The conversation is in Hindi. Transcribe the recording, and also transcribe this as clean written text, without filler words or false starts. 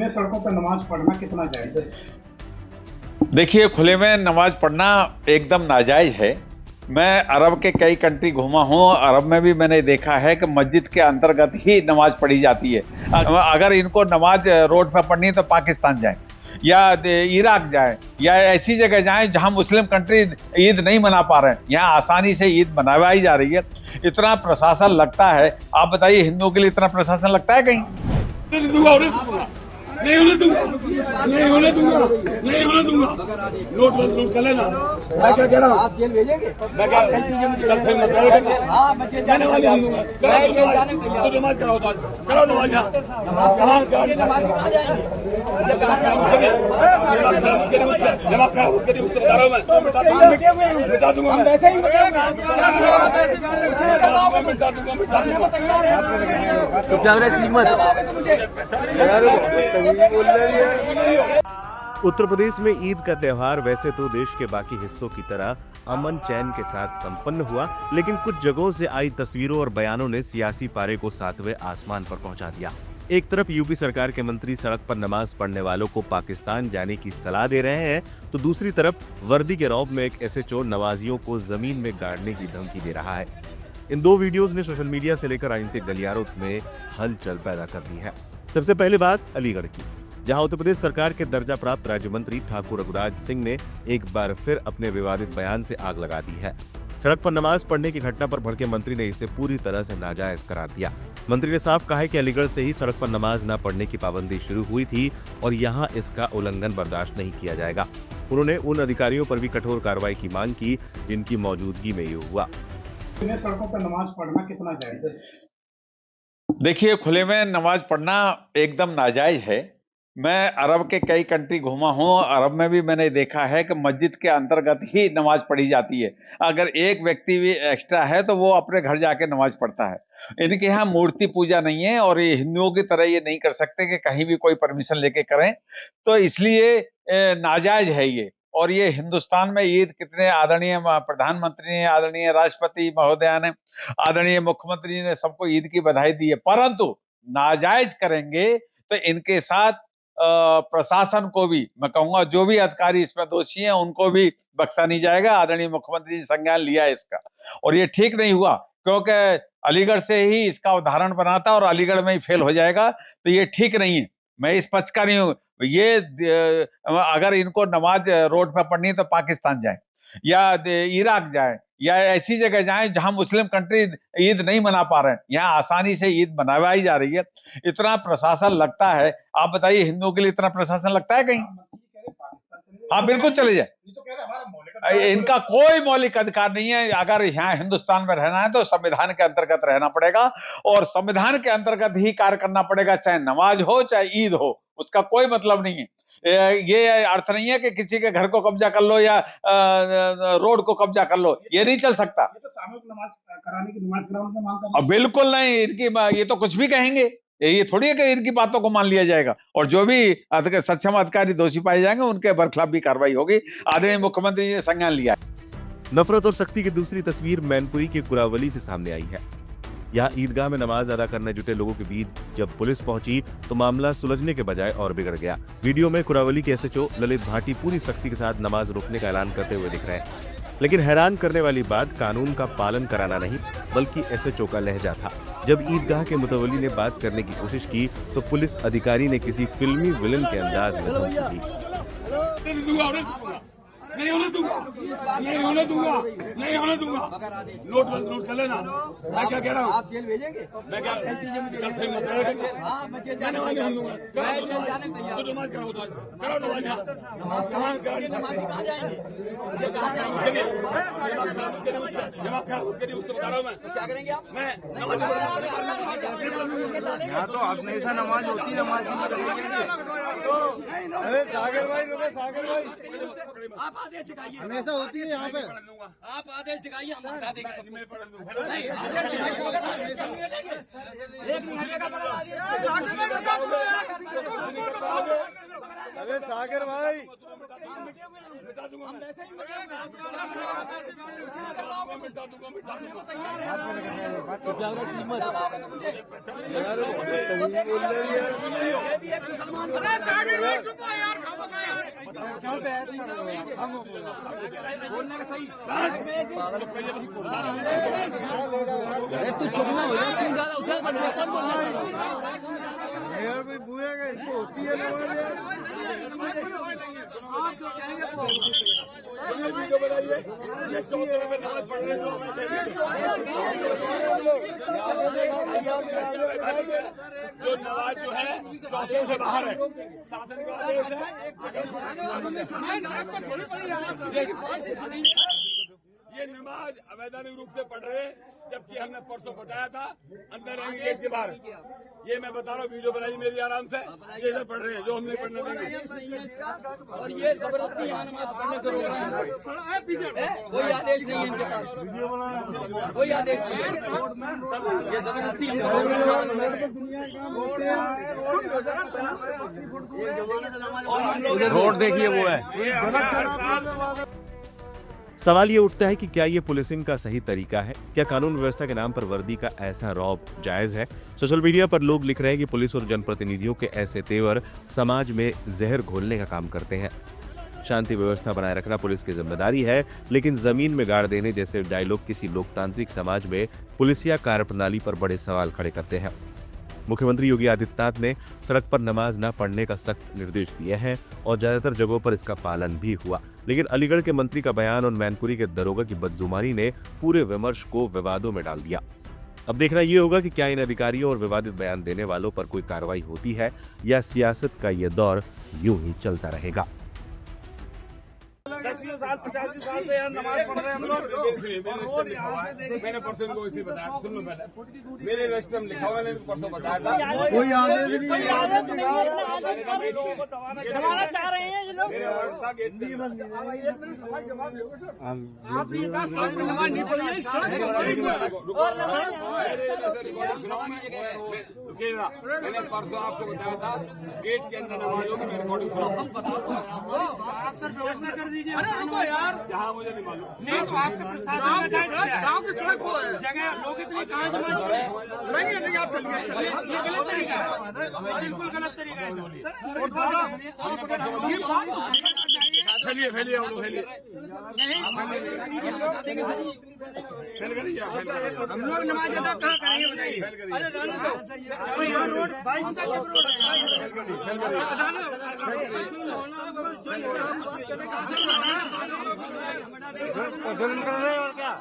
सड़कों पर नमाज पढ़ना कितना जायज है? देखिए, खुले में नमाज पढ़ना एकदम नाजायज है। मैं अरब के कई कंट्री घूमा हूँ। अरब में भी मैंने देखा है कि मस्जिद के अंतर्गत ही नमाज पढ़ी जाती है। अगर इनको नमाज रोड पर पढ़नी है तो पाकिस्तान जाएं या इराक जाएं या ऐसी जगह जाएं जहां मुस्लिम कंट्री ईद नहीं मना पा रहे हैं। यहाँ आसानी से ईद मनाई जा रही है। इतना प्रशासन लगता है। आप बताइए, हिंदुओं के लिए इतना प्रशासन लगता है कहीं? नहीं होने दूंगा, नहीं होने दूंगा, नहीं होने दूंगा। नोट कर लेना। मैं क्या कह रहा हूँ? आप जेल भेजेंगे? मैं क्या कल चीजें मुझे कल फिर मत हाँ, मैं जेल जाने वाली हूँ। तो नमाज कराओ, कराओ नमाज। कहाँ नमाज जाएंगे? जमा करा उसके लिए उससे बता रहा हूँ मैं। बता दूंगा हम वैसे ही उत्तर प्रदेश में ईद का त्यौहार वैसे तो देश के बाकी हिस्सों की तरह अमन चैन के साथ संपन्न हुआ, लेकिन कुछ जगहों से आई तस्वीरों और बयानों ने सियासी पारे को सातवें आसमान पर पहुंचा दिया। एक तरफ यूपी सरकार के मंत्री सड़क पर नमाज पढ़ने वालों को पाकिस्तान जाने की सलाह दे रहे हैं, तो दूसरी तरफ वर्दी के रौब में एक एसएचओ नमाजियों को जमीन में गाड़ने की धमकी दे रहा है। इन दो वीडियोस ने सोशल मीडिया से लेकर राजनीतिक गलियारों में हलचल पैदा कर दी है। सबसे पहले बात अलीगढ़ की, जहां उत्तर प्रदेश सरकार के दर्जा प्राप्त राज्य मंत्री ठाकुर रघुराज सिंह ने एक बार फिर अपने विवादित बयान से आग लगा दी है। सड़क पर नमाज पढ़ने की घटना पर भड़के मंत्री ने इसे पूरी तरह से नाजायज करार दिया। मंत्री ने साफ कहा है कि अलीगढ़ से ही सड़क पर नमाज न पढ़ने की पाबंदी शुरू हुई थी और यहाँ इसका उल्लंघन बर्दाश्त नहीं किया जाएगा। उन्होंने उन अधिकारियों पर भी कठोर कार्रवाई की मांग की जिनकी मौजूदगी में ये हुआ। सड़कों पर नमाज पढ़ना कितना जायज है? देखिए, खुले में नमाज पढ़ना एकदम नाजायज है। मैं अरब के कई कंट्री घूमा हूँ। अरब में भी मैंने देखा है कि मस्जिद के अंतर्गत ही नमाज पढ़ी जाती है। अगर एक व्यक्ति भी एक्स्ट्रा है तो वो अपने घर जाके नमाज पढ़ता है। इनके यहाँ मूर्ति पूजा नहीं है और ये हिंदुओं की तरह ये नहीं कर सकते कि कहीं भी कोई परमिशन लेके करें, तो इसलिए नाजायज है ये। और ये हिंदुस्तान में ईद कितने आदरणीय प्रधानमंत्री ने, आदरणीय राष्ट्रपति महोदया ने, आदरणीय मुख्यमंत्री ने सबको ईद की बधाई दी है, परंतु नाजायज करेंगे तो इनके साथ प्रशासन को भी, मैं कहूंगा जो भी अधिकारी इसमें दोषी हैं उनको भी बख्शा नहीं जाएगा। आदरणीय मुख्यमंत्री जी संज्ञान लिया है इसका, और ये ठीक नहीं हुआ क्योंकि अलीगढ़ से ही इसका उदाहरण बना था और अलीगढ़ में ही फेल हो जाएगा, तो ये ठीक नहीं है। मैं इस पक्ष का नहीं हूं। ये अगर इनको नमाज रोड पर पढ़नी है तो पाकिस्तान जाएं या इराक जाएं या ऐसी जगह जाएं जहां मुस्लिम कंट्री ईद नहीं मना पा रहे हैं। यहाँ आसानी से ईद मनाई जा रही है। इतना प्रशासन लगता है। आप बताइए, हिंदुओं के लिए इतना प्रशासन लगता है कहीं? हाँ, बिल्कुल चले जाए। इनका कोई मौलिक अधिकार नहीं है। अगर यहाँ हिंदुस्तान में रहना है तो संविधान के अंतर्गत रहना पड़ेगा और संविधान के अंतर्गत ही कार्य करना पड़ेगा, चाहे नमाज हो चाहे ईद हो, उसका कोई मतलब नहीं है। ये अर्थ नहीं है कि किसी के घर को कब्जा कर लो या रोड को कब्जा कर लो, ये नहीं चल सकता। ये तो सामूहिक नमाज कराने की मांग कर रहे हैं। बिल्कुल नहीं, इनकी ये तो कुछ भी कहेंगे। ये थोड़ी है कि इनकी बातों को मान लिया जाएगा, और जो भी सक्षम अधिकारी दोषी पाए जाएंगे उनके बरखिलाफ भी कार्रवाई होगी। आदरणीय मुख्यमंत्री जी ने संज्ञान लिया है। नफरत और सख्ती की दूसरी तस्वीर मैनपुरी के कुरावली से सामने आई है। यहाँ ईदगाह में नमाज अदा करने जुटे लोगों के बीच जब पुलिस पहुंची तो मामला सुलझने के बजाय और बिगड़ गया। वीडियो में कुरावली के एसएचओ ललित भाटी पूरी सख्ती के साथ नमाज रोकने का ऐलान करते हुए दिख रहे हैं, लेकिन हैरान करने वाली बात कानून का पालन कराना नहीं बल्कि एसएचओ का लहजा था। जब ईदगाह के मुतवल्ली ने बात करने की कोशिश की तो पुलिस अधिकारी ने किसी फिल्मी विलन के अंदाज में धमकी दी। नहीं होने दूंगा, नहीं होने दूंगा, नहीं होने दूंगा। नोट कर लेना। मैं क्या कह रहा हूँ? आप जेल भेजेंगे? मैं क्या कल चीजें मुझे कल फिर मत हाँ, मैं जेल जाने वाली हूँ। तो नमाज कराओ, कराओ नमाज। कहाँ जाएंगे? जमा करा उसके लिए उससे बता रहा हूँ मैं। क्या करेंगे आप? मैं यहाँ तो हमेशा नमाज होती है, नमाज अरे सागर भाई आप आदेश दिखाइए, हमेशा होती है यहाँ पे। आप आदेश दिखाइए, हम बता देंगे। अरे सागर भाई मिटा दूंगा मैं वैसे ही मिटा दूंगा बोलने का सही तू चुप ना हो जा ज्यादा उछल कर यार कोई बुएगा इनको होती है आप जो कहेंगे वो वीडियो बनाइए ये चौथे में नमाज पढ़ रहे जो नमाज जो है चौथे से बाहर है शासन का आदेश है ये नमाज अवैधानिक रूप से पढ़ रहे हैं जबकि हमने परसों बताया था अंदर रहेंगे गेट के बाहर ये मैं बता रहा हूँ वीडियो बनाई मेरी आराम से ये इधर पढ़ रहे हैं जो हम नहीं पढ़ने देंगे और ये जबरदस्ती यहाँ नमाज पढ़ने से रोक रहे हैं कोई आदेश नहीं है इनके पास कोई आदेश नहीं है ये जबरदस्ती हम रोड देखिए वो है। सवाल ये उठता है कि क्या ये पुलिसिंग का सही तरीका है? क्या कानून व्यवस्था के नाम पर वर्दी का ऐसा रौब जायज है? सोशल मीडिया पर लोग लिख रहे हैं कि पुलिस और जनप्रतिनिधियों के ऐसे तेवर समाज में जहर घोलने का काम करते हैं। शांति व्यवस्था बनाए रखना पुलिस की जिम्मेदारी है, लेकिन जमीन में गाड़ देने जैसे डायलॉग किसी लोकतांत्रिक समाज में पुलिसिया कार्यप्रणाली पर बड़े सवाल खड़े करते हैं। मुख्यमंत्री योगी आदित्यनाथ ने सड़क पर नमाज न पढ़ने का सख्त निर्देश दिए हैं और ज्यादातर जगहों पर इसका पालन भी हुआ, लेकिन अलीगढ़ के मंत्री का बयान और मैनपुरी के दरोगा की बदजुबानी ने पूरे विमर्श को विवादों में डाल दिया। अब देखना ये होगा कि क्या इन अधिकारियों और विवादित बयान देने वालों पर कोई कार्रवाई होती है या सियासत का ये दौर यूं ही चलता रहेगा। 10 साल 50 साल से यार नमाज पढ़ रहे हैं हम लोग। मैंने परसों इनको इसी बताया सुन लो पहले मेरे रजिस्टर में लिखा हुआ मैंने परसों बताया था कोई आदेश नहीं है हमारा चाह रहे हैं ये लोग मेरे और था गेट आप ये कहा सड़क पे नमाज नहीं पढ़ी है मैंने परसों आपको बताया था गेट के अंदर नमाज होगी मैं रिकॉर्डिंग व्यवस्था कर दीजिए। अरे रुको यार जहाँ मुझे नहीं मालूम नहीं तो आपके प्रशासन का दायित्व है। गाँव की सड़क को है जगह लोग इतनी कहाँ नमाज पढ़े नहीं आप चलिए ये गलत तरीका है, बिल्कुल गलत तरीका है। फैलिए फैलिए हम लोग फैलिए हम लोग नमाज अदा कहाँ करेंगे बताइए? अरे रहने दो, कोई यहाँ रोड 22 तक रोड है। और क्या